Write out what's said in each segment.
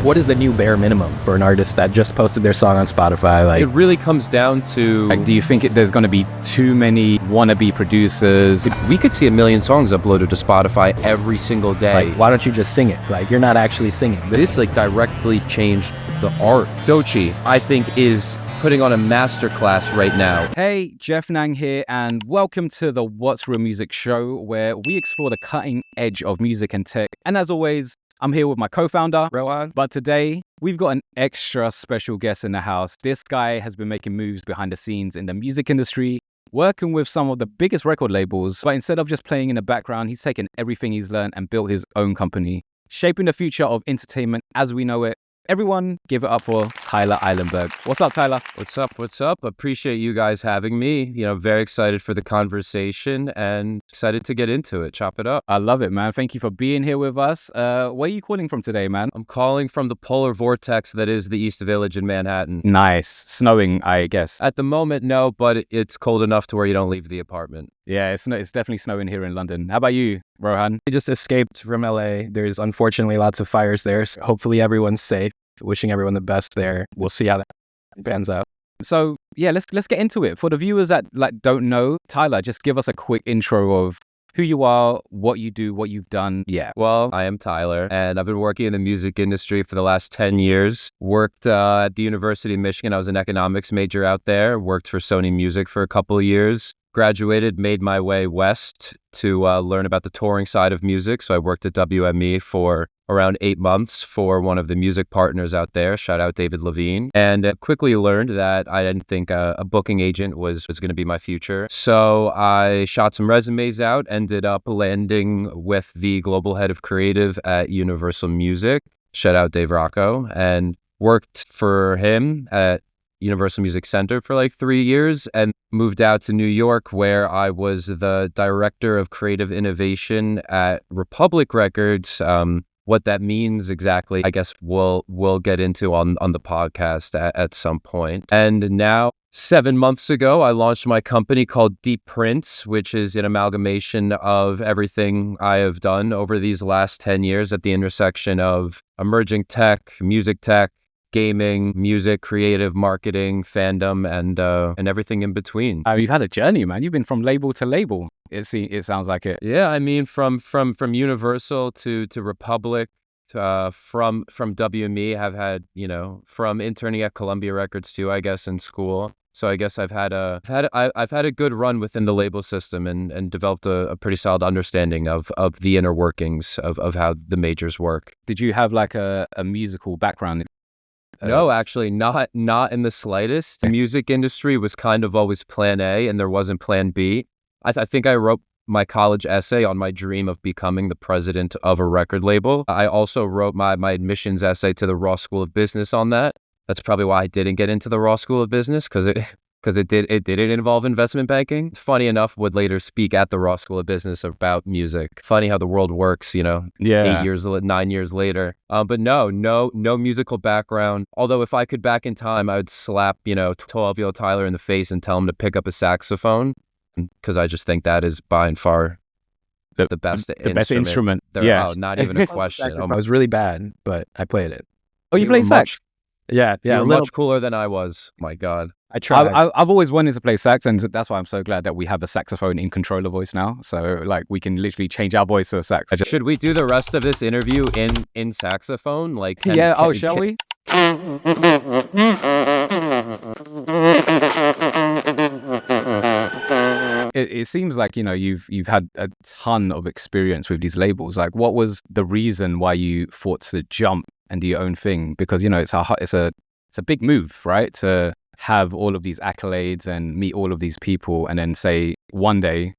What is the new bare minimum for an artist that just posted their song on Spotify? It really comes down to, do you think there's going to be too many wannabe producers? we could see 1 million songs uploaded to Spotify every single day. Why don't you just sing it? You're not actually singing. This directly changed the art. Doechii, I think, is putting on a masterclass right now. Hey, Jeff Nang here, and welcome to the What's Real Music show, where we explore the cutting edge of music and tech. And as always, I'm here with my co-founder, Rohan. But today, we've got an extra special guest in the house. This guy has been making moves behind the scenes in the music industry, working with some of the biggest record labels. But instead of just playing in the background, he's taken everything he's learned and built his own company, shaping the future of entertainment as we know it. Everyone, give it up for Tyler Eilenberg. What's up, Tyler? What's up? Appreciate you guys having me. Very excited for the conversation and excited to get into it. Chop it up. I love it, man. Thank you for being here with us. Where are you calling from today, man? I'm calling from the polar vortex that is the East Village in Manhattan. Nice. Snowing, I guess. At the moment, no, but it's cold enough to where you don't leave the apartment. Yeah, it's definitely snowing here in London. How about you, Rohan? I just escaped from LA. There's unfortunately lots of fires there. So hopefully everyone's safe. Wishing everyone the best there. We'll see how that pans out. So yeah, let's get into it. For the viewers that don't know, Tyler, just give us a quick intro of who you are, what you do, what you've done. Yeah. Well, I am Tyler, and I've been working in the music industry for the last 10 years. Worked at the University of Michigan. I was an economics major out there. Worked for Sony Music for a couple of years. Graduated, made my way west to learn about the touring side of music. So I worked at WME for around 8 months for one of the music partners out there. Shout out David Levine. And quickly learned that I didn't think a booking agent was going to be my future. So I shot some resumes out, ended up landing with the global head of creative at Universal Music. Shout out Dave Rocco. And worked for him at Universal Music Center for 3 years and moved out to New York, where I was the director of creative innovation at Republic Records. What that means exactly, I guess we'll get into on the podcast at some point. And now, 7 months ago, I launched my company called Deep Prints, which is an amalgamation of everything I have done over these last 10 years at the intersection of emerging tech, music tech, gaming, music, creative, marketing, fandom, and everything in between. You've had a journey, man. You've been from label to label. It sounds like it. Yeah, I mean, from Universal to Republic, from WME, have had from interning at Columbia Records too, I guess, in school. So I guess I've had a good run within the label system and developed a pretty solid understanding of the inner workings of how the majors work. Did you have a musical background? No, actually, not in the slightest. The music industry was kind of always plan A, and there wasn't plan B. I think I wrote my college essay on my dream of becoming the president of a record label. I also wrote my admissions essay to the Ross School of Business on that. That's probably why I didn't get into the Ross School of Business, because it didn't involve investment banking. Funny enough, would later speak at the Ross School of Business about music. Funny how the world works, 9 years later. But no musical background. Although if I could back in time, I would slap, 12-year-old Tyler in the face and tell him to pick up a saxophone, because I just think that is by and far the best instrument. Yes. Oh, not even a question. I was really bad, but I played it. Oh, you played sax? Yeah. You were much cooler than I was. My God. I tried. I've always wanted to play sax, and that's why I'm so glad that we have a saxophone in controller voice now. So we can literally change our voice to a sax. Should we do the rest of this interview in saxophone? Shall we? It seems like you've had a ton of experience with these labels. What was the reason why you thought to jump and do your own thing? Because it's a big move, right? To have all of these accolades and meet all of these people, and then say one day,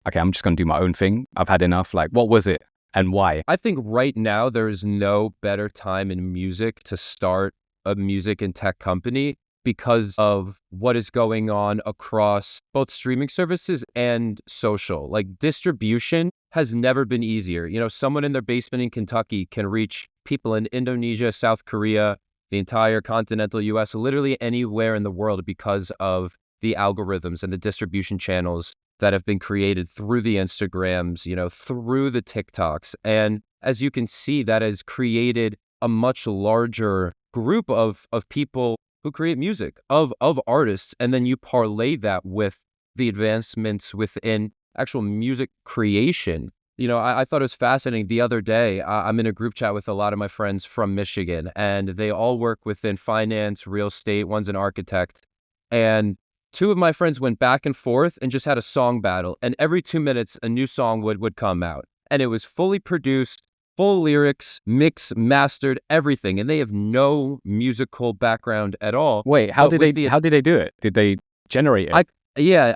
okay, I'm just going to do my own thing. I've had enough. What was it and why? I think right now there is no better time in music to start a music and tech company, because of what is going on across both streaming services and social. Distribution has never been easier. Someone in their basement in Kentucky can reach people in Indonesia, South Korea, the entire continental US, literally anywhere in the world, because of the algorithms and the distribution channels that have been created through the Instagrams, through the TikToks. And as you can see, that has created a much larger group of people who create music, of artists, and then you parlay that with the advancements within actual music creation. I thought it was fascinating. The other day, I'm in a group chat with a lot of my friends from Michigan, and they all work within finance, real estate. One's an architect. And two of my friends went back and forth and just had a song battle. And every 2 minutes, a new song would come out. And it was fully produced, full lyrics, mixed, mastered, everything. And they have no musical background at all. Wait, how did they do it? Did they generate it?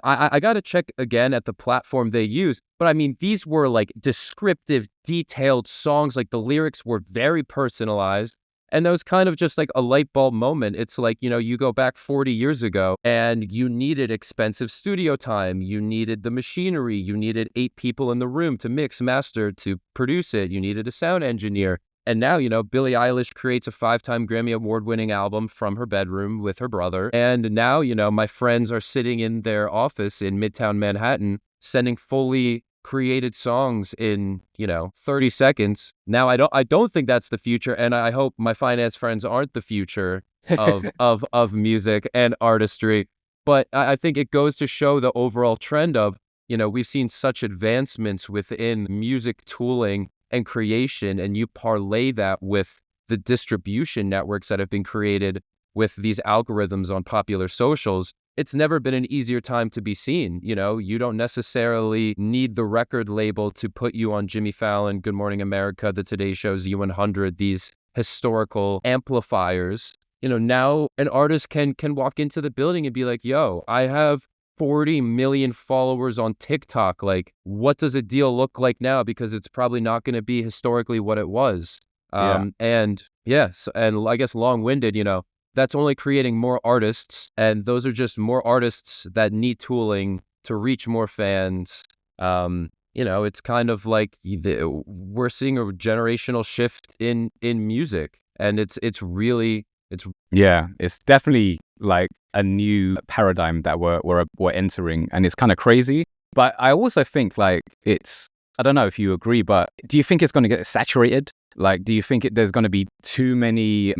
I got to check again at the platform they use. But I mean, these were like descriptive, detailed songs. Like the lyrics were very personalized. And that was kind of just like a light bulb moment. It's like, you go back 40 years ago and you needed expensive studio time. You needed the machinery. You needed 8 people in the room to mix, master, to produce it. You needed a sound engineer. And now, Billie Eilish creates a 5-time Grammy Award-winning album from her bedroom with her brother. And now, my friends are sitting in their office in Midtown Manhattan, sending fully created songs in, 30 seconds. Now, I don't think that's the future. And I hope my finance friends aren't the future of music and artistry. But I think it goes to show the overall trend of, we've seen such advancements within music tooling and creation, and you parlay that with the distribution networks that have been created with these algorithms on popular socials. It's never been an easier time to be seen. You don't necessarily need the record label to put you on Jimmy Fallon, Good Morning America, The Today Show, Z100, these historical amplifiers. Now an artist can walk into the building and be like, yo, I have 40 million followers on TikTok. Like, what does a deal look like now? Because it's probably not going to be historically what it was. And yes, and I guess long-winded, that's only creating more artists. And those are just more artists that need tooling to reach more fans. It's kind of like we're seeing a generational shift in music. And it's definitely like a new paradigm that we're entering, and it's kind of crazy. But I also think like I don't know if you agree, but do you think it's going to get saturated? Like, do you think there's going to be too many,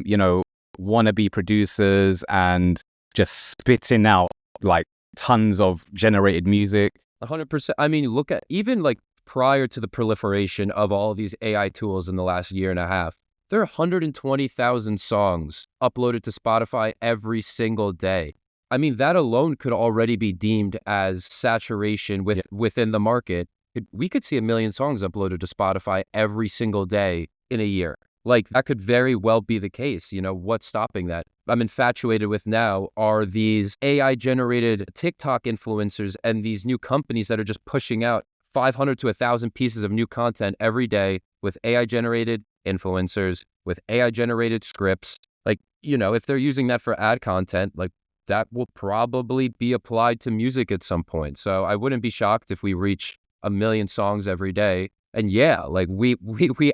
wannabe producers and just spitting out like tons of generated music? 100%. I mean, look at even like prior to the proliferation of all of these AI tools in the last year and a half, there are 120,000 songs uploaded to Spotify every single day. I mean, that alone could already be deemed as saturation within the market. We could see 1 million songs uploaded to Spotify every single day in a year. Like, that could very well be the case. What's stopping that? I'm infatuated with now are these AI-generated TikTok influencers and these new companies that are just pushing out 500 to 1,000 pieces of new content every day with AI-generated influencers, with AI-generated scripts. Like, if they're using that for ad content, like, that will probably be applied to music at some point. So I wouldn't be shocked if we reach 1 million songs every day. And yeah, like we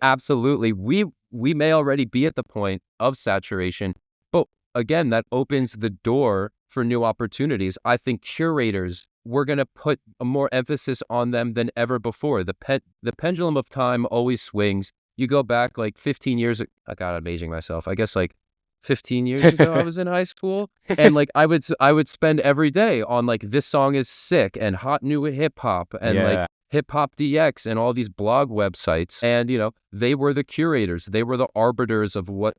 absolutely, we may already be at the point of saturation, but again, that opens the door for new opportunities. I think curators, we're going to put a more emphasis on them than ever before. The pendulum of time always swings. You go back like 15 years, God, I'm aging myself. I guess like 15 years ago, I was in high school, and like I would spend every day on like, this song is sick and hot new hip hop and like Hip Hop DX and all these blog websites. And, they were the curators. They were the arbiters of what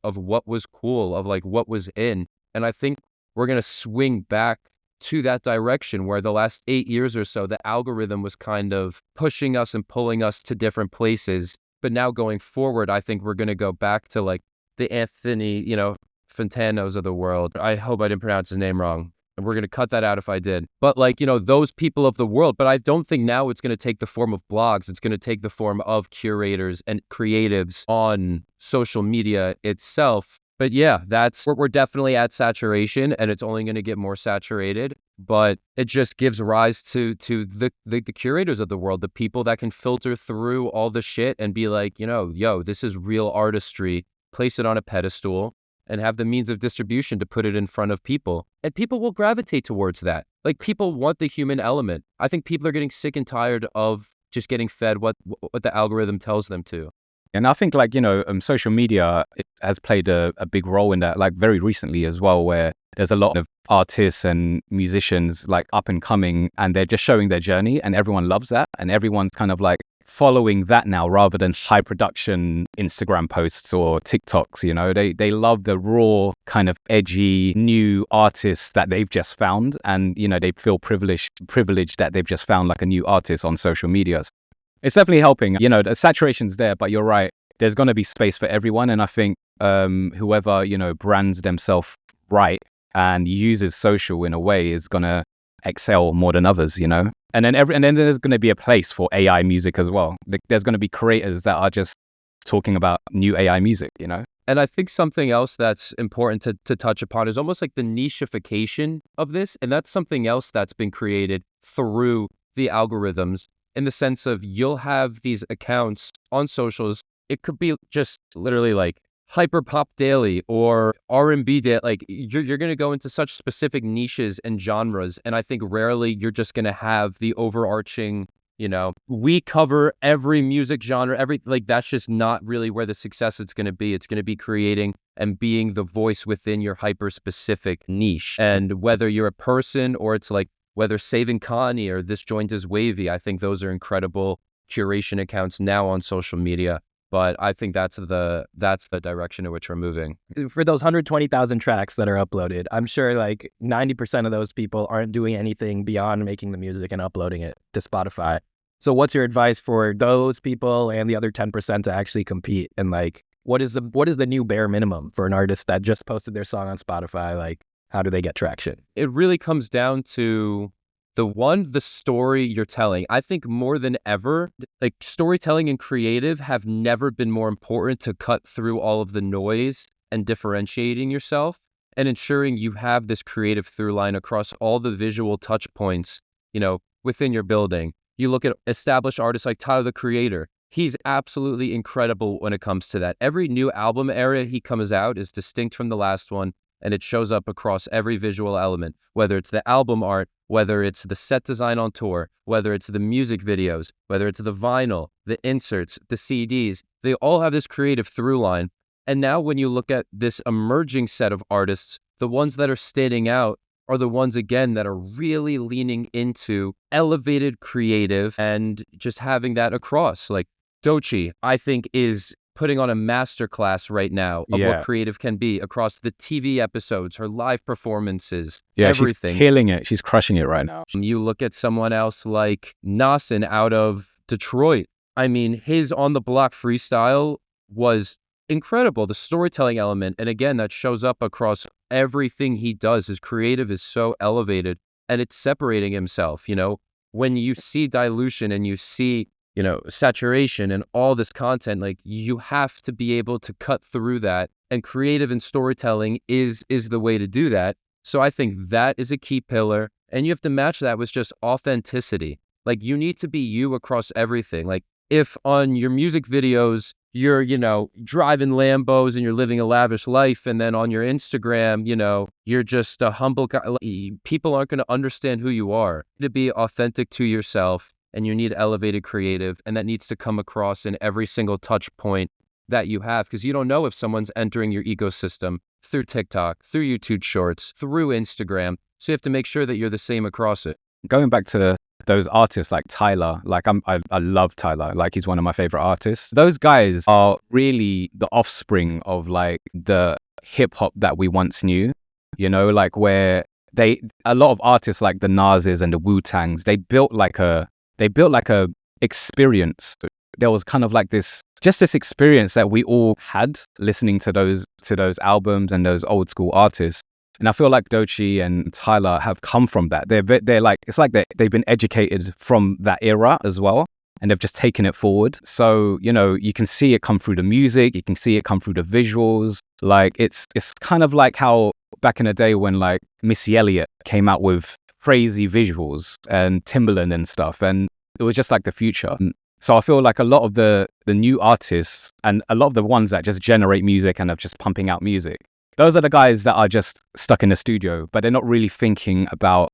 was cool, of like what was in. And I think we're going to swing back to that direction where the last 8 years or so, the algorithm was kind of pushing us and pulling us to different places. But now going forward, I think we're going to go back to like the Anthony, Fantanos of the world. I hope I didn't pronounce his name wrong. And we're going to cut that out if I did. But like, those people of the world. But I don't think now it's going to take the form of blogs. It's going to take the form of curators and creatives on social media itself. But yeah, we're definitely at saturation, and it's only going to get more saturated. But it just gives rise to the curators of the world, the people that can filter through all the shit and be like, yo, this is real artistry. Place it on a pedestal and have the means of distribution to put it in front of people. And people will gravitate towards that. Like, people want the human element. I think people are getting sick and tired of just getting fed what the algorithm tells them to. And I think like, social media has played a big role in that, like very recently as well, where there's a lot of artists and musicians like up and coming, and they're just showing their journey, and everyone loves that. And everyone's kind of like following that now rather than high production Instagram posts or TikToks. They love the raw kind of edgy new artists that they've just found, and they feel privileged that they've just found like a new artist on social media. It's definitely helping. The saturation's there, but you're right, there's going to be space for everyone. And I think whoever brands themselves right and uses social in a way is going to excel more than others. And then there's going to be a place for AI music as well. There's going to be creators that are just talking about new AI music. And I think something else that's important to touch upon is almost like the nicheification of this. And that's something else that's been created through the algorithms, in the sense of you'll have these accounts on socials. It could be just literally like hyperpop daily or R&B daily. Like you're going to go into such specific niches and genres. And I think rarely you're just going to have the overarching, we cover every music genre, that's just not really where the success is going to be. It's going to be creating and being the voice within your hyper specific niche. And whether you're a person or it's like, whether Saving Connie or This Joint is Wavy, I think those are incredible curation accounts now on social media. But I think that's the direction in which we're moving. For those 120,000 tracks that are uploaded, I'm sure like 90% of those people aren't doing anything beyond making the music and uploading it to Spotify. So what's your advice for those people and the other 10% to actually compete? And like, what is the new bare minimum for an artist that just posted their song on Spotify? Like, how do they get traction? It really comes down to the story you're telling. I think more than ever, like storytelling and creative have never been more important to cut through all of the noise and differentiating yourself and ensuring you have this creative through line across all the visual touch points, within your building. You look at established artists like Tyler, the Creator. He's absolutely incredible when it comes to that. Every new album area he comes out is distinct from the last one. And it shows up across every visual element, whether it's the album art, whether it's the set design on tour, whether it's the music videos, whether it's the vinyl, the inserts, the CDs. They all have this creative through line. And now when you look at this emerging set of artists, the ones that are standing out are the ones, again, that are really leaning into elevated creative and just having that across. Like Doechii, I think, is putting on a masterclass right now of what creative can be across the TV episodes, her live performances, everything. She's killing it. She's crushing it right now. You look at someone else like Nasin out of Detroit. I mean, his On the Block freestyle was incredible. The storytelling element, and again, that shows up across everything he does. His creative is so elevated, and it's separating himself. When you see dilution and you see saturation and all this content, like you have to be able to cut through that, and creative and storytelling is the way to do that. So I think that is a key pillar, and you have to match that with just authenticity. Like you need to be you across everything. Like if on your music videos, you're, driving Lambos and you're living a lavish life, and then on your Instagram, you're just a humble guy, people aren't going to understand who you are. You need to be authentic to yourself. And you need elevated creative, and that needs to come across in every single touch point that you have, because you don't know if someone's entering your ecosystem through TikTok, through YouTube Shorts, through Instagram. So you have to make sure that you're the same across it. Going back to those artists like Tyler, like I love Tyler, like he's one of my favorite artists. Those guys are really the offspring of like the hip hop that we once knew, like where a lot of artists like the Nas's and the Wu-Tangs, they built like a experience. There was kind of like this experience that we all had listening to those albums and those old school artists. And I feel like Doechii and Tyler have come from that. They're like, it's like they've been educated from that era as well, and they've just taken it forward. So, you can see it come through the music, you can see it come through the visuals. Like it's kind of like how back in the day when like Missy Elliott came out with crazy visuals and Timbaland and stuff, and it was just like the future. So I feel like a lot of the new artists and a lot of the ones that just generate music and are just pumping out music, those are the guys that are just stuck in the studio, but they're not really thinking about,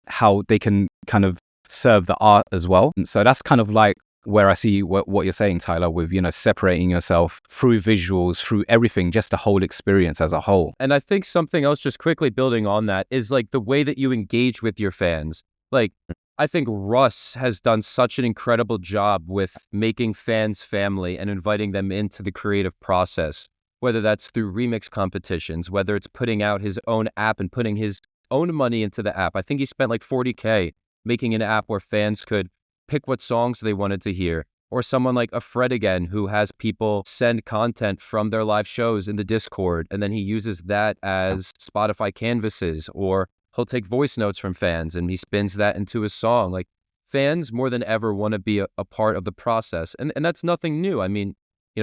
how they can kind of serve the art as well. And so that's kind of like where I see what you're saying, Tyler, with, separating yourself through visuals, through everything, just the whole experience as a whole. And I think something else, just quickly building on that, is like the way that you engage with your fans. Like, I think Russ has done such an incredible job with making fans family and inviting them into the creative process, whether that's through remix competitions, whether it's putting out his own app and putting his own money into the app. I think he spent like $40K making an app where fans could pick what songs they wanted to hear. Or someone like a Fred again, who has people send content from their live shows in the Discord, and then he uses that as Spotify canvases, or he'll take voice notes from fans and he spins that into a song. Like, fans more than ever want to be a part of the process. And that's nothing new. I mean,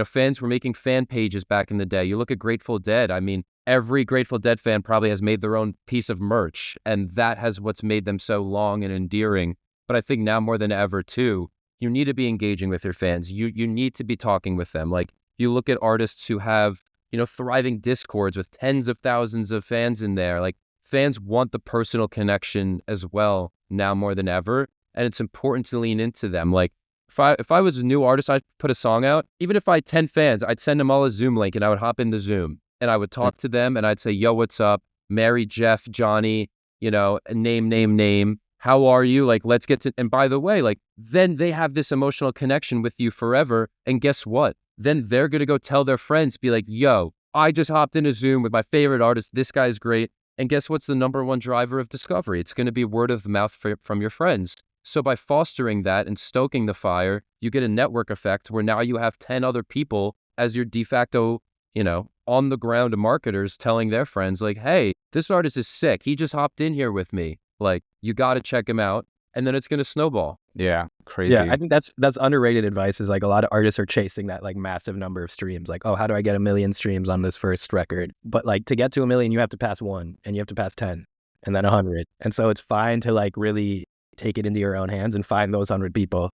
fans were making fan pages back in the day. You look at Grateful Dead. I mean, every Grateful Dead fan probably has made their own piece of merch, and that has what's made them so long and endearing. But I think now more than ever too, you need to be engaging with your fans. You need to be talking with them. Like, you look at artists who have, thriving Discords with tens of thousands of fans in there. Like, fans want the personal connection as well now more than ever. And it's important to lean into them. Like, if I was a new artist, I'd put a song out. Even if I had 10 fans, I'd send them all a Zoom link and I would hop into Zoom and I would talk to them and I'd say, yo, what's up? Mary, Jeff, Johnny, name. How are you? Like, let's get to, and by the way, like, then they have this emotional connection with you forever. And guess what? Then they're going to go tell their friends, be like, yo, I just hopped in a Zoom with my favorite artist. This guy's great. And guess what's the number one driver of discovery? It's going to be word of mouth from your friends. So by fostering that and stoking the fire, you get a network effect where now you have 10 other people as your de facto, on the ground marketers telling their friends like, hey, this artist is sick. He just hopped in here with me. Like, you got to check him out, and then it's going to snowball. Yeah, crazy. Yeah, I think that's underrated advice. Is like, a lot of artists are chasing that like massive number of streams. Like, oh, how do I get 1 million streams on this first record? But like, to get to 1 million, you have to pass 1, and you have to pass 10, and then 100. And so it's fine to like really take it into your own hands and find those 100 people,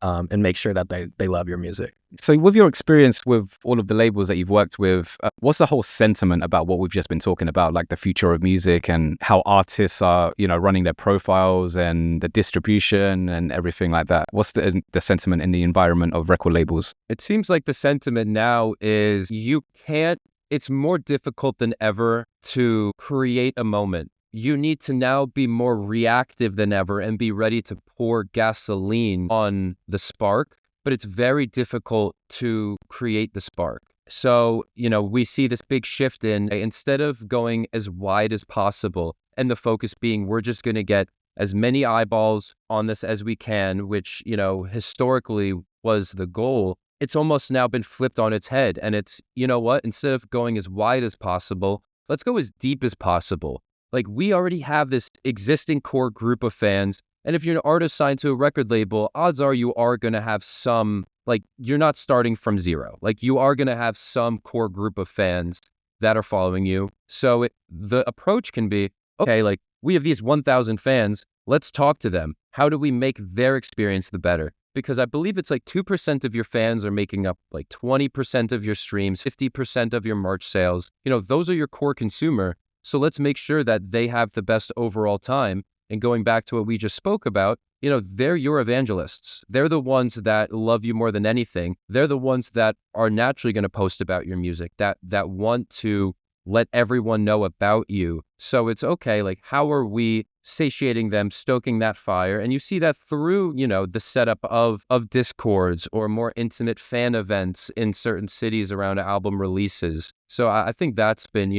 and make sure that they love your music. So with your experience with all of the labels that you've worked with, what's the whole sentiment about what we've just been talking about, like the future of music and how artists are, running their profiles and the distribution and everything like that? What's the sentiment in the environment of record labels? It seems like the sentiment now is it's more difficult than ever to create a moment. You need to now be more reactive than ever and be ready to pour gasoline on the spark, but it's very difficult to create the spark. So, we see this big shift instead of going as wide as possible and the focus being, we're just going to get as many eyeballs on this as we can, which, historically was the goal. It's almost now been flipped on its head. And it's, instead of going as wide as possible, let's go as deep as possible. Like, we already have this existing core group of fans. And if you're an artist signed to a record label, odds are you are going to have some, like, you're not starting from zero. Like, you are going to have some core group of fans that are following you. So the approach can be, okay, like, we have these 1,000 fans. Let's talk to them. How do we make their experience the better? Because I believe it's like 2% of your fans are making up like 20% of your streams, 50% of your merch sales. Those are your core consumer. So let's make sure that they have the best overall time. And going back to what we just spoke about, they're your evangelists. They're the ones that love you more than anything. They're the ones that are naturally going to post about your music, that want to let everyone know about you. So it's okay, like, how are we satiating them, stoking that fire? And you see that through, the setup of Discords or more intimate fan events in certain cities around album releases. So I think that's been,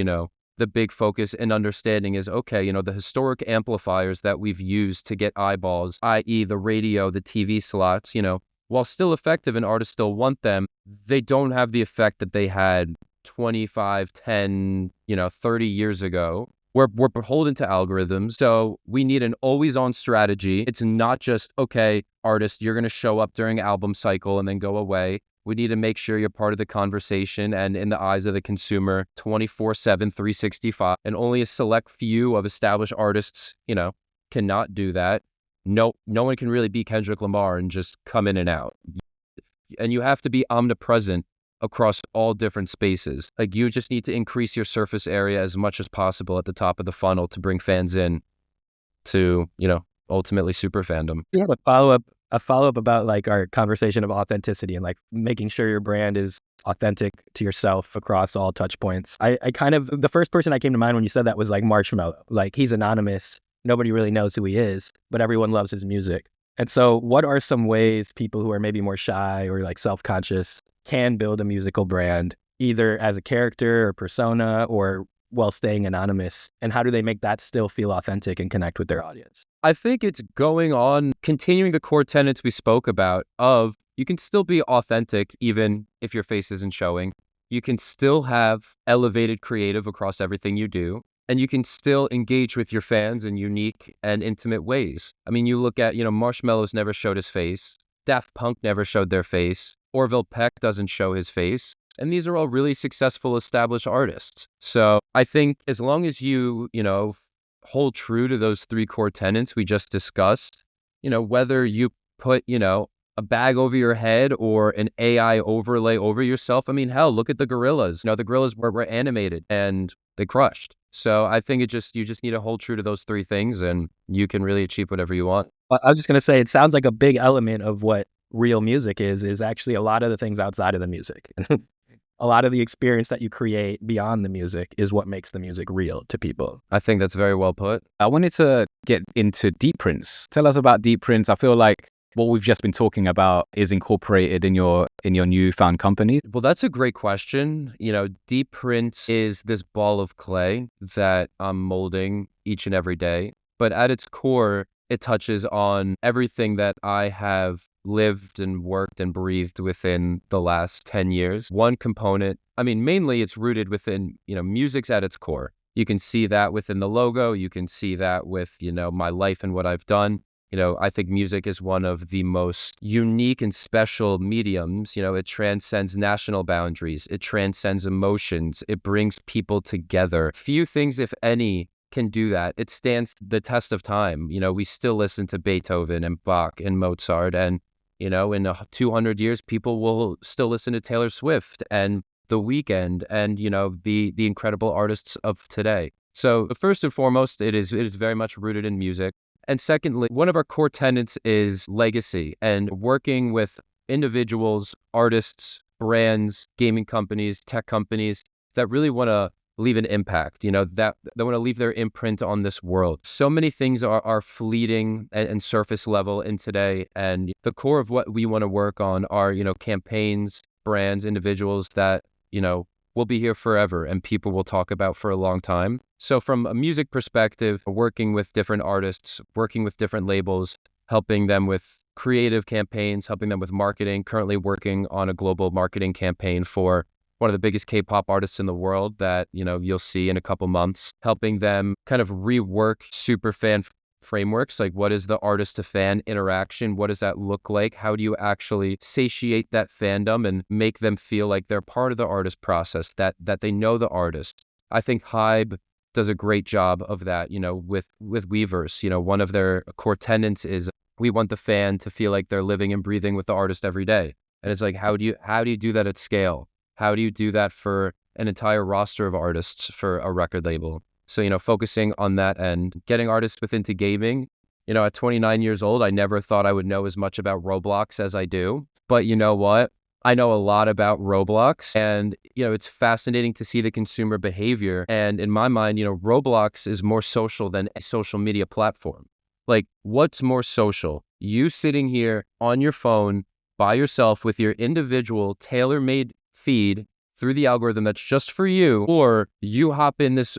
the big focus and understanding is, okay, the historic amplifiers that we've used to get eyeballs, i.e. the radio, the TV slots, while still effective and artists still want them, they don't have the effect that they had 25, 10, 30 years ago. We're beholden to algorithms. So we need an always on strategy. It's not just, okay, artist, you're going to show up during album cycle and then go away. We need to make sure you're part of the conversation and in the eyes of the consumer 24/7, 365. And only a select few of established artists, cannot do that. No one can really be Kendrick Lamar and just come in and out. And you have to be omnipresent across all different spaces. Like, you just need to increase your surface area as much as possible at the top of the funnel to bring fans in to, ultimately super fandom. We have a follow-up a follow-up about like our conversation of authenticity and like making sure your brand is authentic to yourself across all touch points. I kind of, the first person I came to mind when you said that was like Marshmello. Like he's anonymous. Nobody really knows who he is, but everyone loves his music. And so what are some ways people who are maybe more shy or like self-conscious can build a musical brand, either as a character or persona or while staying anonymous? And how do they make that still feel authentic and connect with their audience? I think it's going on, continuing the core tenets we spoke about of you can still be authentic even if your face isn't showing. You can still have elevated creative across everything you do. And you can still engage with your fans in unique and intimate ways. I mean, you look at, Marshmello's never showed his face. Daft Punk never showed their face. Orville Peck doesn't show his face. And these are all really successful, established artists. So I think as long as you, hold true to those three core tenets we just discussed, whether you put, a bag over your head or an AI overlay over yourself. I mean, hell, look at the Gorillas. The Gorillas were animated and they crushed. So I think you just need to hold true to those three things and you can really achieve whatever you want. I was just going to say, it sounds like a big element of what real music is actually a lot of the things outside of the music. A lot of the experience that you create beyond the music is what makes the music real to people. I think that's very well put. I wanted to get into deep prints. Tell us about deep prints. I feel like what we've just been talking about is incorporated in your newfound company. Well, that's a great question. Deep Print is this ball of clay that I'm molding each and every day. But at its core, it touches on everything that I have lived and worked and breathed within the last 10 years. One component, mainly it's rooted within, music's at its core. You can see that within the logo. You can see that with, my life and what I've done. I think music is one of the most unique and special mediums. It transcends national boundaries. It transcends emotions. It brings people together. Few things, if any, can do that. It stands the test of time. We still listen to Beethoven and Bach and Mozart. And, in 200 years, people will still listen to Taylor Swift and The Weeknd and, the incredible artists of today. So first and foremost, it is very much rooted in music. And secondly, one of our core tenets is legacy and working with individuals, artists, brands, gaming companies, tech companies that really want to leave an impact, that they want to leave their imprint on this world. So many things are fleeting and surface level in today. And the core of what we want to work on are, campaigns, brands, individuals that, will be here forever and people will talk about for a long time. So from a music perspective, working with different artists, working with different labels, helping them with creative campaigns, helping them with marketing, currently working on a global marketing campaign for one of the biggest K-pop artists in the world that, you'll see in a couple months, helping them kind of rework super fan frameworks. Like, what is the artist to fan interaction? What does that look like? How do you actually satiate that fandom and make them feel like they're part of the artist process, that they know the artist? I think Hybe does a great job of that, with Weverse. One of their core tenets is we want the fan to feel like they're living and breathing with the artist every day. And it's like, how do you do that at scale? How do you do that for an entire roster of artists for a record label? So, focusing on that and getting artists into gaming. At 29 years old, I never thought I would know as much about Roblox as I do. But you know what? I know a lot about Roblox and, it's fascinating to see the consumer behavior. And in my mind, Roblox is more social than a social media platform. Like, what's more social? You sitting here on your phone by yourself with your individual tailor-made feed through the algorithm that's just for you, or you hop in this,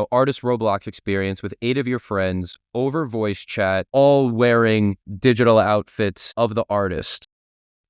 artist Roblox experience with 8 of your friends over voice chat, all wearing digital outfits of the artist.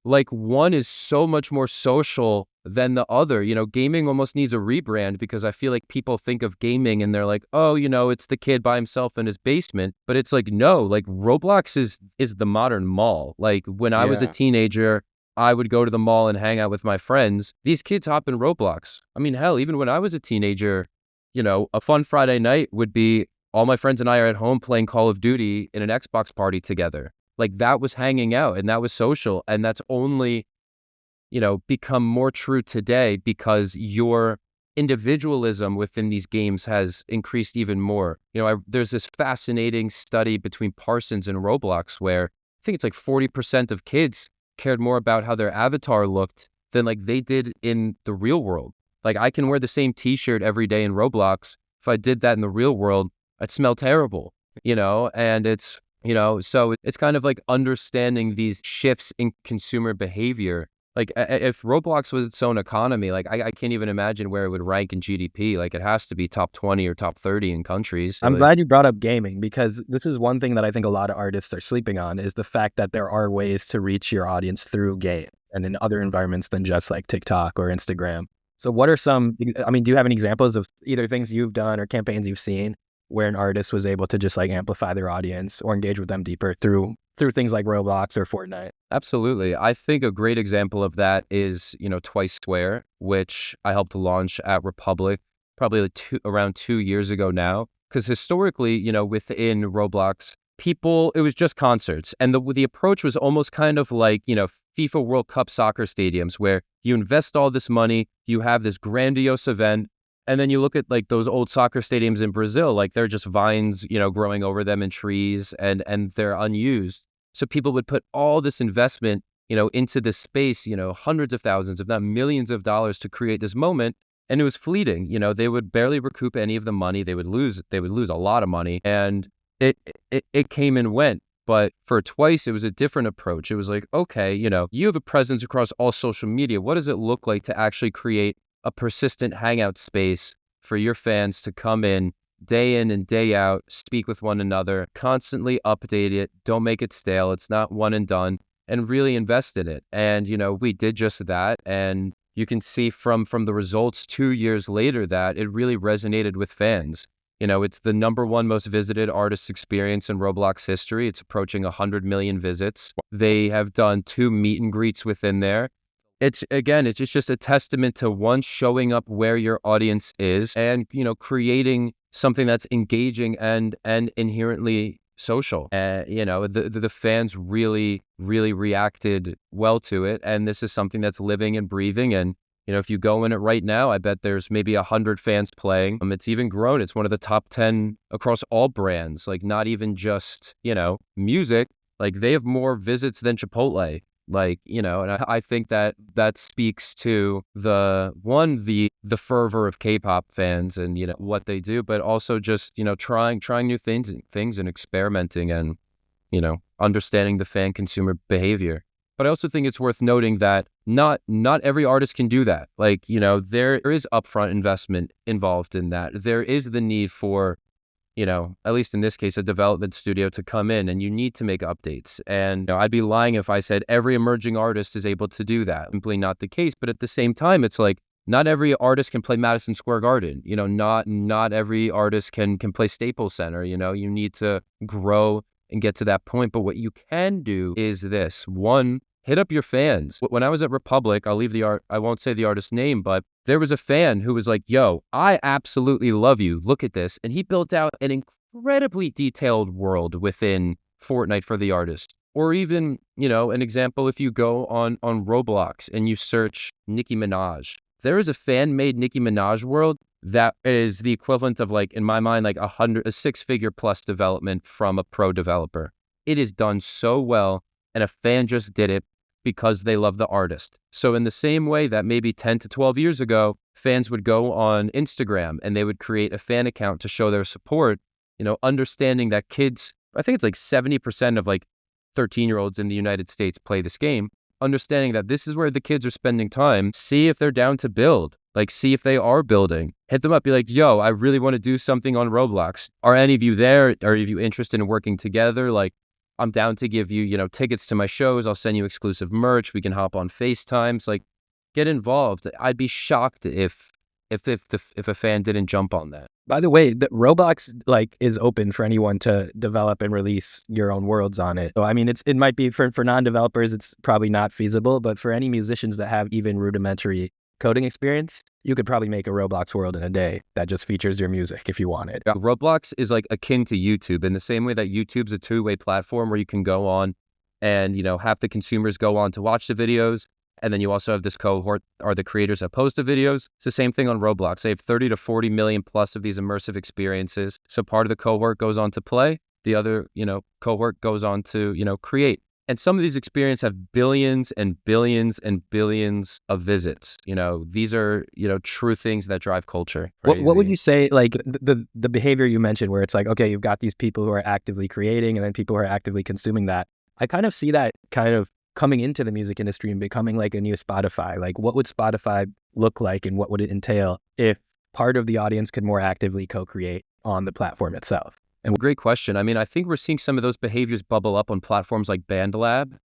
Like, one is so much more social than the other. Gaming almost needs a rebrand because I feel like people think of gaming and they're like, oh, it's the kid by himself in his basement. But it's like, no, like Roblox is the modern mall. Like when I was a teenager, I would go to the mall and hang out with my friends. These kids hop in Roblox. Hell, even when I was a teenager, a fun Friday night would be all my friends and I are at home playing Call of Duty in an Xbox party together. Like, that was hanging out and that was social. And that's only, become more true today because your individualism within these games has increased even more. There's this fascinating study between Parsons and Roblox where think it's like 40% of kids cared more about how their avatar looked than like they did in the real world. Like I can wear the same t-shirt every day in Roblox. If I did that in the real world, I'd smell terrible, and it's, so it's kind of like understanding these shifts in consumer behavior. Like if Roblox was its own economy, like I can't even imagine where it would rank in GDP. Like it has to be top 20 or top 30 in countries. I'm glad you brought up gaming, because this is one thing that I think a lot of artists are sleeping on, is the fact that there are ways to reach your audience through game and in other environments than just like TikTok or Instagram. So what are do you have any examples of either things you've done or campaigns you've seen where an artist was able to just like amplify their audience or engage with them deeper through things like Roblox or Fortnite? Absolutely. I think a great example of that is, Twice Square, which I helped launch at Republic probably like around 2 years ago now. Because historically, within Roblox, it was just concerts. And the approach was almost kind of like, FIFA World Cup soccer stadiums, where you invest all this money, you have this grandiose event, and then you look at like those old soccer stadiums in Brazil, like they're just vines, growing over them and trees, and they're unused. So people would put all this investment, into this space, hundreds of thousands, if not millions of dollars to create this moment. And it was fleeting. They would barely recoup any of the money. They would lose a lot of money. And it came and went. But for Twice, it was a different approach. It was like, okay, you have a presence across all social media. What does it look like to actually create a persistent hangout space for your fans to come in and day out, speak with one another, constantly update it, don't make it stale. It's not one and done, and really invest in it. And, we did just that. And you can see from the results 2 years later that it really resonated with fans. It's the #1 most visited artist experience in Roblox history. It's approaching 100 million visits. They have done 2 meet and greets within there. It's just a testament to one, showing up where your audience is, and, creating something that's engaging and inherently social. The fans really, really reacted well to it. And this is something that's living and breathing. And, if you go in it right now, I bet there's maybe 100 fans playing. It's even grown. It's one of the top 10 across all brands, like not even just, music. Like they have more visits than Chipotle. Like, and I think that speaks to the fervor of K-pop fans and, what they do, but also just, trying new things and experimenting and, understanding the fan consumer behavior. But I also think it's worth noting that not every artist can do that. Like, there is upfront investment involved in that. There is the need for, at least in this case, a development studio to come in, and you need to make updates. And I'd be lying if I said every emerging artist is able to do that. Simply not the case. But at the same time, it's like not every artist can play Madison Square Garden. Not every artist can play Staples Center. You need to grow and get to that point. But what you can do is this. One, hit up your fans. When I was at Republic, I won't say the artist's name, but there was a fan who was like, yo, I absolutely love you. Look at this. And he built out an incredibly detailed world within Fortnite for the artist. Or even, an example, if you go on Roblox and you search Nicki Minaj, there is a fan-made Nicki Minaj world that is the equivalent of, like, in my mind, like a 6-figure plus development from a pro developer. It is done so well, and a fan just did it because they love the artist. So in the same way that maybe 10 to 12 years ago, fans would go on Instagram and they would create a fan account to show their support, understanding that kids, I think it's like 70% of like 13-year-olds in the United States play this game, understanding that this is where the kids are spending time. See if they're down to build, like see if they are building. Hit them up, be like, yo, I really want to do something on Roblox. Are any of you there? Are any of you interested in working together? Like, I'm down to give you, tickets to my shows. I'll send you exclusive merch. We can hop on FaceTimes. Like, get involved. I'd be shocked if a fan didn't jump on that. By the way, the Roblox is open for anyone to develop and release your own worlds on it. So I mean, it might be for non-developers, it's probably not feasible, but for any musicians that have even rudimentary coding experience, you could probably make a Roblox world in a day that just features your music if you wanted. Yeah, Roblox is like akin to YouTube in the same way that YouTube's a two-way platform where you can go on and, half the consumers go on to watch the videos. And then you also have this cohort are the creators that post the videos. It's the same thing on Roblox. They have 30 to 40 million plus of these immersive experiences. So part of the cohort goes on to play. The other, cohort goes on to, create. And some of these experiences have billions and billions and billions of visits. These are, true things that drive culture. What would Crazy. you say, like the behavior you mentioned where it's like, okay, you've got these people who are actively creating and then people who are actively consuming that. I kind of see that kind of coming into the music industry and becoming like a new Spotify. Like what would Spotify look like and what would it entail if part of the audience could more actively co-create on the platform itself? And great question. I mean, I think we're seeing some of those behaviors bubble up on platforms like BandLab,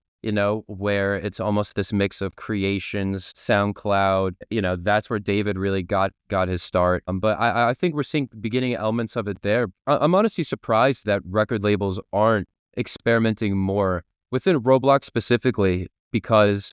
where it's almost this mix of creations, SoundCloud, that's where David really got his start. But I think we're seeing beginning elements of it there. I'm honestly surprised that record labels aren't experimenting more within Roblox specifically, because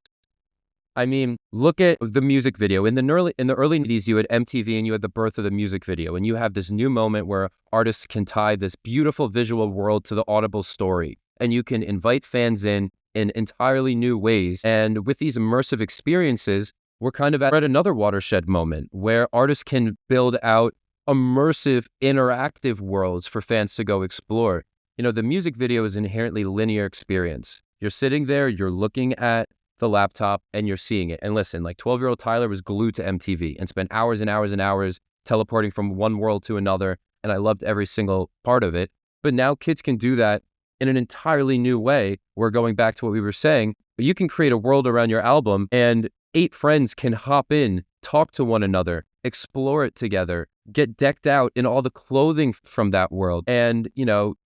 I mean, look at the music video. In the early 90s, you had MTV and you had the birth of the music video. And you have this new moment where artists can tie this beautiful visual world to the audible story. And you can invite fans in entirely new ways. And with these immersive experiences, we're kind of at another watershed moment where artists can build out immersive, interactive worlds for fans to go explore. The music video is an inherently linear experience. You're sitting there, you're looking at the laptop and you're seeing it. And listen, like 12-year-old Tyler was glued to MTV and spent hours and hours and hours teleporting from one world to another. And I loved every single part of it. But now kids can do that in an entirely new way. We're going back to what we were saying. You can create a world around your album and 8 friends can hop in, talk to one another, explore it together, get decked out in all the clothing from that world. And,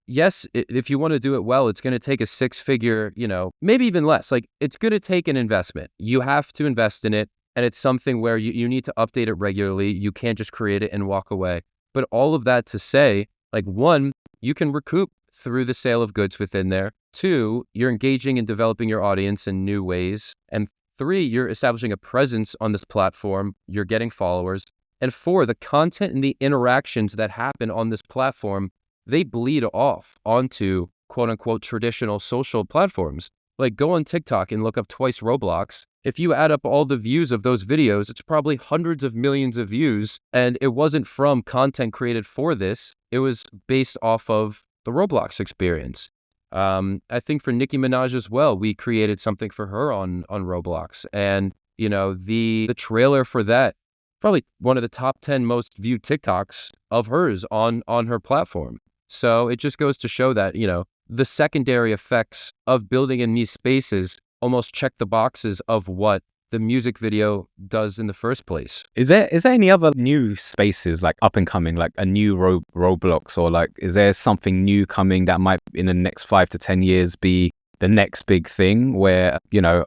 yes, if you want to do it well, it's going to take a 6-figure, maybe even less. Like, it's going to take an investment. You have to invest in it. And it's something where you need to update it regularly. You can't just create it and walk away. But all of that to say, like, 1, you can recoup through the sale of goods within there. 2, you're engaging and developing your audience in new ways. And 3, you're establishing a presence on this platform. You're getting followers. And 4, the content and the interactions that happen on this platform, they bleed off onto quote unquote traditional social platforms. Like, go on TikTok and look up Twice Roblox. If you add up all the views of those videos, it's probably hundreds of millions of views. And it wasn't from content created for this. It was based off of the Roblox experience. I think for Nicki Minaj as well, we created something for her on Roblox. And, the trailer for that, probably one of the top 10 most viewed TikToks of hers on her platform. So it just goes to show that, the secondary effects of building in these spaces almost check the boxes of what the music video does in the first place. Is there any other new spaces like up and coming, like a new Roblox, or like is there something new coming that might in the next 5 to 10 years be the next big thing where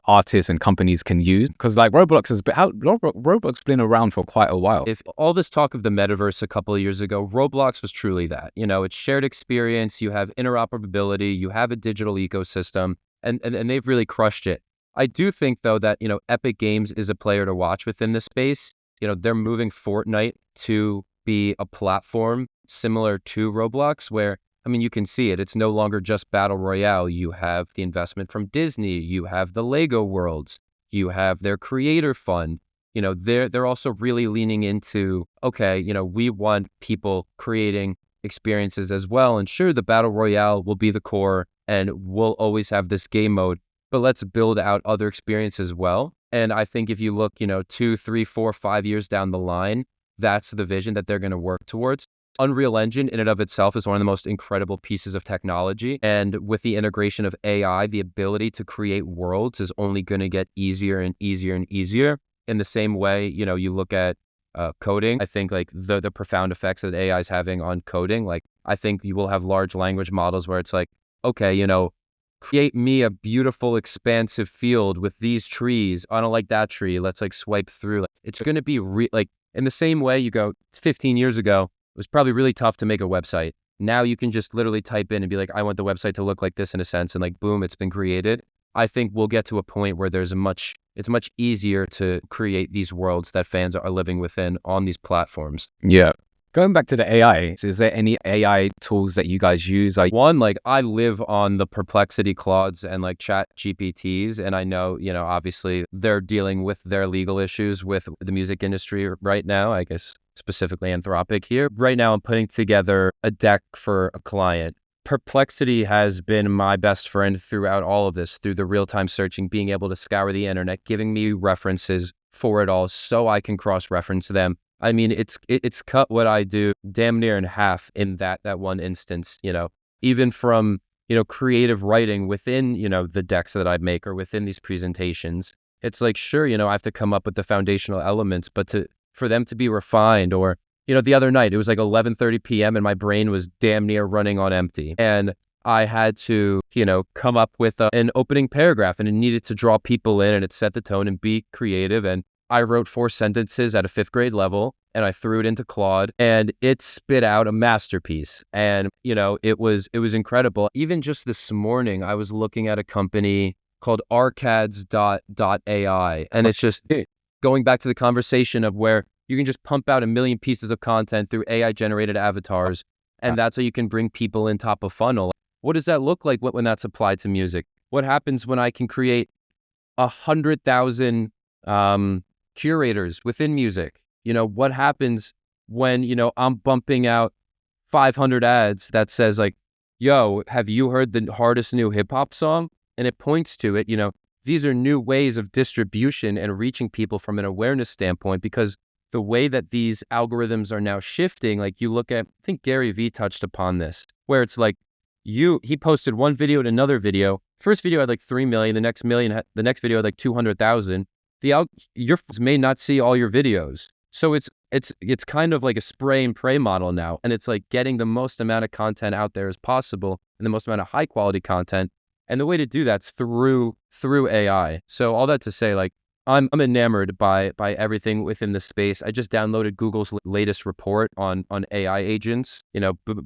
artists and companies can use? Because like Roblox been around for quite a while. If all this talk of the metaverse a couple of years ago, Roblox was truly that. It's shared experience. You have interoperability. You have a digital ecosystem, and they've really crushed it. I do think, though, that, Epic Games is a player to watch within this space. They're moving Fortnite to be a platform similar to Roblox where, you can see it. It's no longer just Battle Royale. You have the investment from Disney. You have the Lego worlds. You have their creator fund. They're also really leaning into, okay, we want people creating experiences as well. And sure, the Battle Royale will be the core and we'll always have this game mode, but let's build out other experiences as well. And I think if you look, 2, 3, 4, 5 years down the line, that's the vision that they're going to work towards. Unreal Engine in and of itself is one of the most incredible pieces of technology. And with the integration of AI, the ability to create worlds is only going to get easier and easier and easier. In the same way, you look at coding. I think like the profound effects that AI is having on coding, like I think you will have large language models where it's like, okay, create me a beautiful, expansive field with these trees. I don't like that tree. Let's like swipe through. Like, it's going to be like in the same way you go 15 years ago, it was probably really tough to make a website. Now you can just literally type in and be like, I want the website to look like this in a sense. And like, boom, it's been created. I think we'll get to a point where it's much easier to create these worlds that fans are living within on these platforms. Yeah. Going back to the AI, is there any AI tools that you guys use? One, like I live on the Perplexity Claudes and like Chat GPTs. And I know, obviously they're dealing with their legal issues with the music industry right now, I guess specifically Anthropic here. Right now I'm putting together a deck for a client Perplexity has been my best friend throughout all of this, through the real-time searching, being able to scour the internet, giving me references for it all so I can cross-reference them. I mean, it's cut what I do damn near in half in that one instance, even from, creative writing within, the decks that I make or within these presentations. It's like, sure, I have to come up with the foundational elements, but for them to be refined, or the other night, it was like 11:30 p.m. and my brain was damn near running on empty. And I had to, come up with an opening paragraph, and it needed to draw people in, and it set the tone and be creative. And I wrote 4 sentences at a 5th grade level, and I threw it into Claude, and it spit out a masterpiece. And, it was incredible. Even just this morning, I was looking at a company called arcads.ai. And it's just going back to the conversation of where you can just pump out 1 million pieces of content through AI generated avatars. And that's how you can bring people in top of funnel. What does that look like when that's applied to music? What happens when I can create 100,000 curators within music? What happens when, I'm bumping out 500 ads that says like, yo, have you heard the hardest new hip hop song? And it points to it, these are new ways of distribution and reaching people from an awareness standpoint, because the way that these algorithms are now shifting, like you look at, I think Gary Vee touched upon this, where it's like he posted one video and another video. First video had like 3 million, the next video had like 200,000. Your folks may not see all your videos. So it's kind of like a spray and pray model now. And it's like getting the most amount of content out there as possible and the most amount of high quality content. And the way to do that's through AI. So all that to say, like, I'm enamored by everything within the space. I just downloaded Google's latest report on AI agents,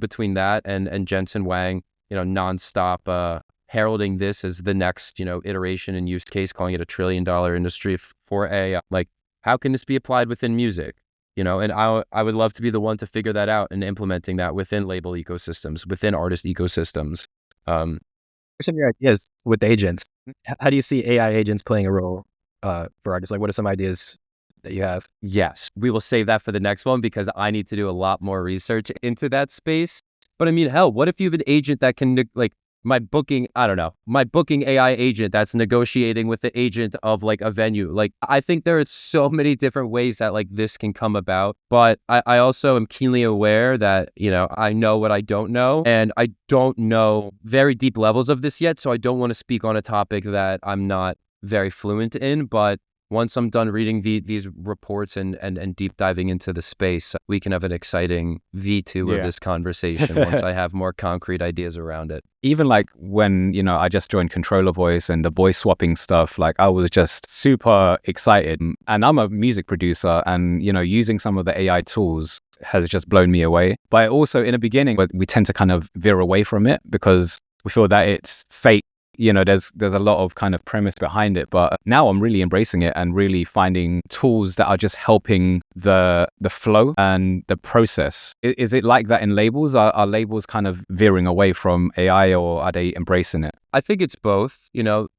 between that and Jensen Huang, nonstop heralding this as the next, iteration and use case, calling it $1 trillion industry for AI. Like, how can this be applied within music? And I would love to be the one to figure that out and implementing that within label ecosystems, within artist ecosystems. What are some of your ideas with agents? How do you see AI agents playing a role for artists? Like, what are some ideas that you have? Yes, we will save that for the next one because I need to do a lot more research into that space. But I mean, hell, what if you have an agent that can, like, my booking AI agent that's negotiating with the agent of like a venue. Like, I think there are so many different ways that like this can come about. But I also am keenly aware that, I know what I don't know, and I don't know very deep levels of this yet. So I don't want to speak on a topic that I'm not very fluent in. But once I'm done reading these reports and deep diving into the space, we can have an exciting V2 of this conversation once I have more concrete ideas around it. Even like when, I just joined Controller Voice and the voice swapping stuff, like I was just super excited. And I'm a music producer, and, using some of the AI tools has just blown me away. But also in the beginning, we tend to kind of veer away from it because we feel that it's fake. There's a lot of kind of premise behind it, but now I'm really embracing it and really finding tools that are just helping the flow and the process. Is it like that in labels? Are labels kind of veering away from AI, or are they embracing it? I think it's both.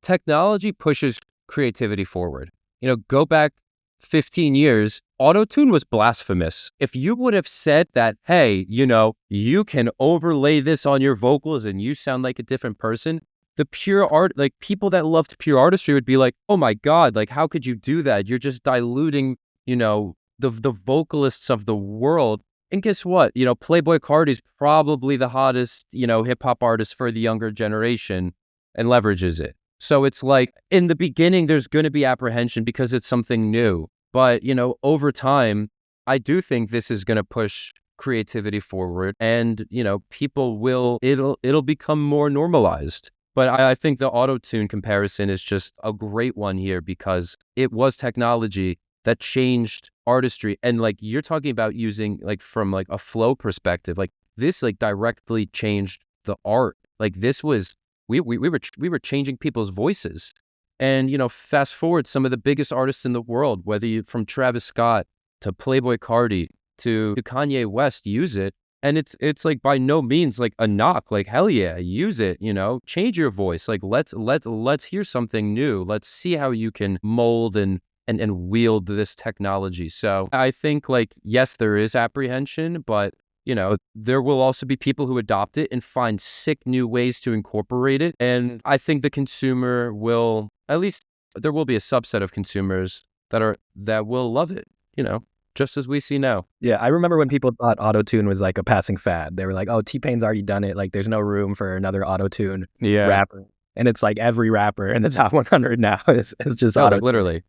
Technology pushes creativity forward. Go back 15 years, auto-tune was blasphemous. If you would have said that, hey, you can overlay this on your vocals and you sound like a different person, the pure art, like people that loved pure artistry would be like, oh my God, like how could you do that? You're just diluting, the vocalists of the world. And guess what? Playboi Carti's probably the hottest, hip hop artist for the younger generation and leverages it. So it's like in the beginning, there's going to be apprehension because it's something new. But, over time, I do think this is going to push creativity forward, and, it'll become more normalized. But I think the auto-tune comparison is just a great one here because it was technology that changed artistry. And like you're talking about using like from like a flow perspective, like this like directly changed the art. Like this was, we were changing people's voices. And, fast forward, some of the biggest artists in the world, whether you from Travis Scott to Playboi Carti to Kanye West, use it. And it's like by no means like a knock, like, hell yeah, use it, change your voice. Like, let's hear something new. Let's see how you can mold and wield this technology. So I think like, yes, there is apprehension, but there will also be people who adopt it and find sick new ways to incorporate it. And I think the consumer will, at least there will be a subset of consumers that will love it, just as we see now. Yeah, I remember when people thought auto-tune was like a passing fad. They were like, oh, T-Pain's already done it. Like, there's no room for another auto-tune rapper. And it's like every rapper in the top 100 now is just auto-tune. Literally.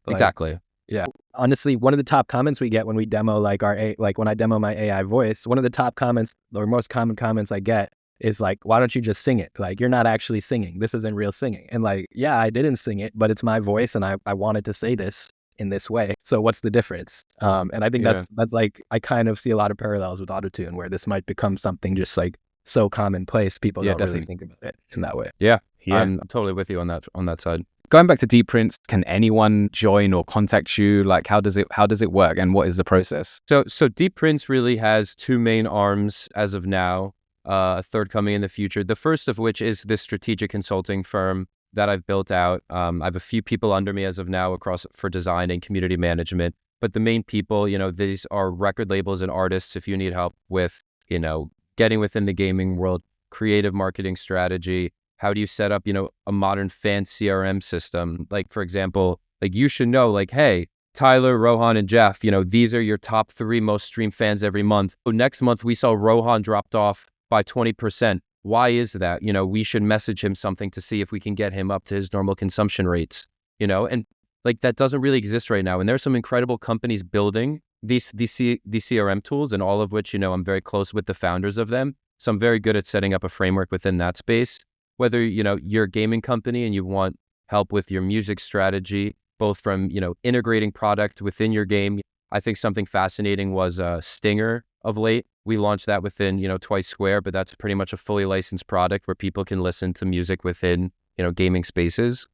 Exactly. Yeah. Honestly, one of the top comments we get when we demo like when I demo my AI voice, one of the top comments or most common comments I get is like, why don't you just sing it? Like, you're not actually singing. This isn't real singing. And like, yeah, I didn't sing it, but it's my voice and I wanted to say this in this way. So what's the difference? And I think that's like, I kind of see a lot of parallels with autotune where this might become something just like so commonplace. People don't really think about it in that way. Yeah. I'm totally with you on that side. Going back to Deep Prints, can anyone join or contact you? Like, how does it work, and what is the process? So Deep Prints really has two main arms as of now, a third coming in the future. The first of which is this strategic consulting firm that I've built out. I have a few people under me as of now for design and community management. But the main people, these are record labels and artists. If you need help with, getting within the gaming world, creative marketing strategy, how do you set up, a modern fan CRM system? Like, for example, like you should know, like, hey, Tyler, Rohan, and Jeff, these are your top 3 most streamed fans every month. So next month, we saw Rohan dropped off by 20%. Why is that? We should message him something to see if we can get him up to his normal consumption rates, and like that doesn't really exist right now. And there's some incredible companies building these CRM tools, and all of which, I'm very close with the founders of them. So I'm very good at setting up a framework within that space. Whether, you're a gaming company and you want help with your music strategy, both from, integrating product within your game. I think something fascinating was Stinger of late. We launched that within, Twice Square, but that's pretty much a fully licensed product where people can listen to music within, gaming spaces,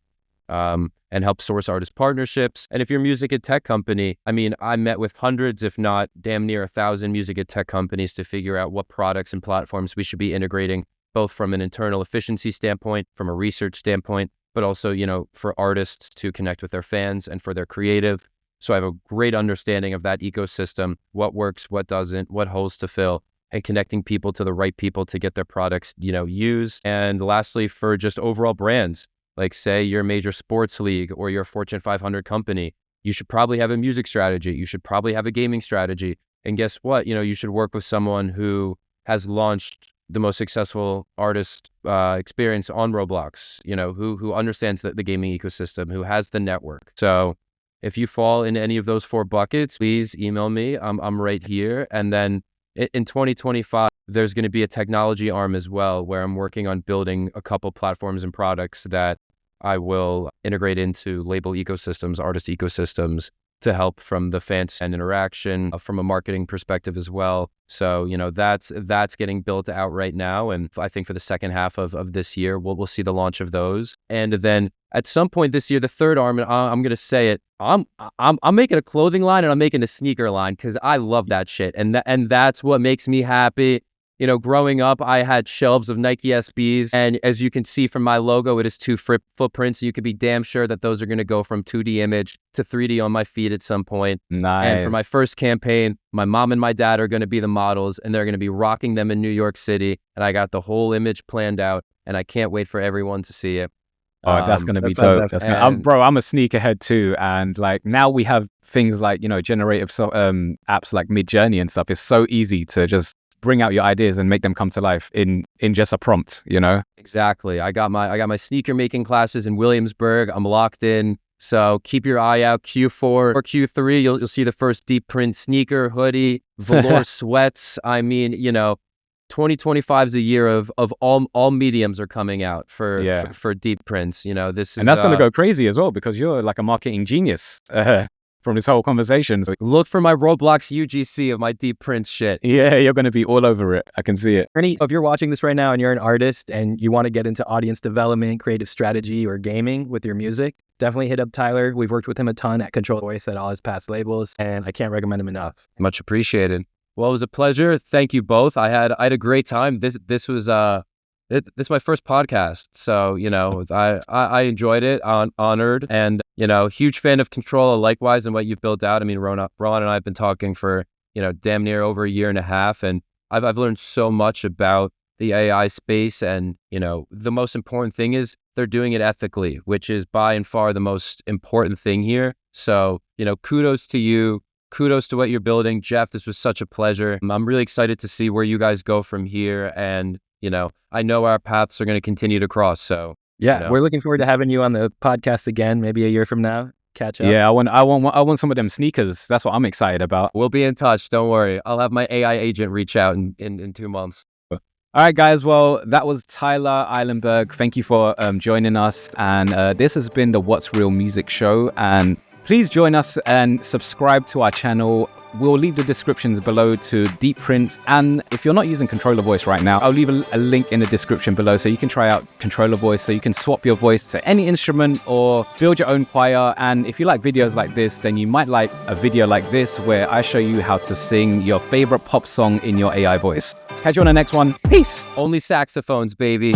and help source artist partnerships. And if you're a music and tech company, I met with hundreds, if not damn near 1,000 music and tech companies to figure out what products and platforms we should be integrating, both from an internal efficiency standpoint, from a research standpoint, but also, for artists to connect with their fans and for their creative. So I have a great understanding of that ecosystem, what works, what doesn't, what holes to fill, and connecting people to the right people to get their products, used. And lastly, for just overall brands, like say you're a major sports league or you're a Fortune 500 company, you should probably have a music strategy. You should probably have a gaming strategy. And guess what? You should work with someone who has launched the most successful artist experience on Roblox, who understands the gaming ecosystem, who has the network. So if you fall in any of those 4 buckets, please email me. I'm right here. And then in 2025, there's going to be a technology arm as well, where I'm working on building a couple platforms and products that I will integrate into label ecosystems, artist ecosystems, to help from the fans and interaction, from a marketing perspective as well. So, that's getting built out right now. And I think for the second half of this year, we'll see the launch of those. And then at some point this year, the third arm, and I'm going to say it, I'm making a clothing line and I'm making a sneaker line because I love that shit. And that's what makes me happy. Growing up, I had shelves of Nike SBs. And as you can see from my logo, it is 2 footprints. You could be damn sure that those are going to go from 2D image to 3D on my feed at some point. Nice. And for my first campaign, my mom and my dad are going to be the models and they're going to be rocking them in New York City. And I got the whole image planned out and I can't wait for everyone to see it. Oh, that's going to be dope. Bro, I'm a sneakerhead too. And like now we have things like, generative apps like Midjourney and stuff. It's so easy to just bring out your ideas and make them come to life in just a prompt, Exactly. I got my sneaker making classes in Williamsburg. I'm locked in. So keep your eye out. Q4 or Q3, you'll see the first Deep Print sneaker, hoodie, velour sweats. 2025 is a year of all mediums are coming out for Deep Prints. This is, and that's going to go crazy as well because you're like a marketing genius. From this whole conversation. So look for my Roblox UGC of my Deep Prints shit. Yeah, you're going to be all over it. I can see it. If you're watching this right now and you're an artist and you want to get into audience development, creative strategy, or gaming with your music, definitely hit up Tyler. We've worked with him a ton at Control Voice at all his past labels, and I can't recommend him enough. Much appreciated. Well, it was a pleasure. Thank you both. I had a great time. This was this is my first podcast, so I enjoyed it. Honored, and huge fan of Control. Likewise, and what you've built out. Ron and I have been talking for damn near over a year and a half, and I've learned so much about the AI space, and the most important thing is they're doing it ethically, which is by and far the most important thing here. So, kudos to you. Kudos to what you're building. Jeff, this was such a pleasure. I'm really excited to see where you guys go from here. And, I know our paths are going to continue to cross. So, yeah, we're looking forward to having you on the podcast again, maybe a year from now. Catch up. Yeah, I want some of them sneakers. That's what I'm excited about. We'll be in touch. Don't worry. I'll have my AI agent reach out in 2 months. All right, guys. Well, that was Tyler Eilenberg. Thank you for joining us. And this has been the What's Real Music Show. And please join us and subscribe to our channel. We'll leave the descriptions below to Deep Prints. And if you're not using Controller Voice right now, I'll leave a link in the description below so you can try out Controller Voice, so you can swap your voice to any instrument or build your own choir. And if you like videos like this, then you might like a video like this where I show you how to sing your favorite pop song in your AI voice. Catch you on the next one. Peace. Only saxophones, baby.